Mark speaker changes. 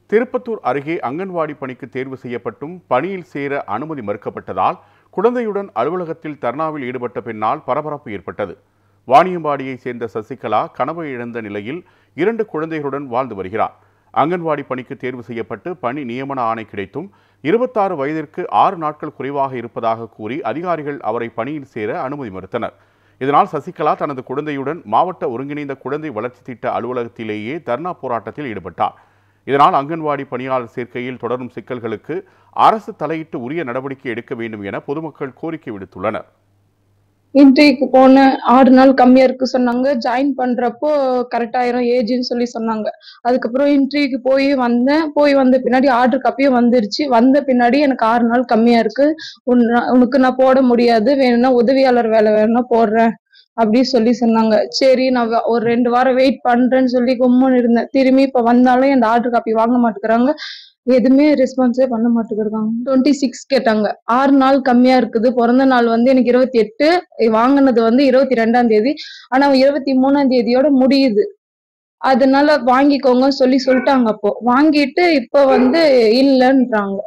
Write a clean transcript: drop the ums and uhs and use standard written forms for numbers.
Speaker 1: திருப்பத்தூர் அருகே அங்கன்வாடி பணிக்கு தேர்வு செய்யப்பட்டும் பணியில் சேர அனுமதி மறுக்கப்பட்டதால் குழந்தையுடன் அலுவலகத்தில் தர்ணாவில் ஈடுபட்ட பின்னால் பரபரப்பு ஏற்பட்டது. வாணியம்பாடியைச் சேர்ந்த சசிகலா கனவை இழந்த நிலையில் 2 குழந்தைகளுடன் வாழ்ந்து வருகிறார். அங்கன்வாடி பணிக்கு தேர்வு செய்யப்பட்டு பணி நியமன ஆணை கிடைத்தும் 26 வயதிற்கு 6 நாட்கள் குறைவாக இருப்பதாக கூறி அதிகாரிகள் அவரை பணியில் சேர அனுமதி மறுத்தனர். இதனால் சசிகலா தனது குழந்தையுடன் மாவட்ட ஒருங்கிணைந்த குழந்தை வளர்ச்சி திட்ட அலுவலகத்திலேயே தர்ணா போராட்டத்தில் ஈடுபட்டார். இதனால் அங்கன்வாடி பணியாளர் சேர்க்கையில் தொடரும் சிக்கல்களுக்கு அரசு தலையிட்டு உரிய நடவடிக்கை எடுக்க வேண்டும் என பொதுமக்கள் கோரிக்கை விடுத்துள்ளனர்.
Speaker 2: இன்டர்வியூக்கு போன 6 நாள் கம்மியா இருக்கு சொன்னாங்க. ஜாயின் பண்றப்போ கரெக்ட் ஆயிரும் ஏஜ்னு சொல்லி சொன்னாங்க. அதுக்கப்புறம் இன்டர்வியூக்கு போய் வந்த பின்னாடி ஆர்டர் காப்பியும் வந்துருச்சு. வந்த பின்னாடி எனக்கு 6 நாள் கம்மியா இருக்கு, உனக்கு நான் போட முடியாது, வேணும்னா உதவியாளர் வேலை வேணும்னா போடுறேன் அப்படின்னு சொல்லி சொன்னாங்க. சரி நான் ஒரு 2 வாரம் வெயிட் பண்றேன்னு சொல்லி கும்முன்னு இருந்தேன். திரும்பி இப்ப வந்தாலும் அந்த ஆர்டர் காப்பி வாங்க மாட்டேங்கிறாங்க, எதுவுமே ரெஸ்பான்ஸே பண்ண மாட்டேங்கிறாங்க. 26 கேட்டாங்க. 6 நாள் கம்மியா இருக்குது. பிறந்த நாள் வந்து எனக்கு 28, வாங்கினது வந்து 22ஆம் தேதி. ஆனா 23ஆம் தேதியோட முடியுது. அதனால வாங்கிக்கோங்க சொல்லிட்டாங்க. அப்போ வாங்கிட்டு இப்ப வந்து இல்லைன்றாங்க.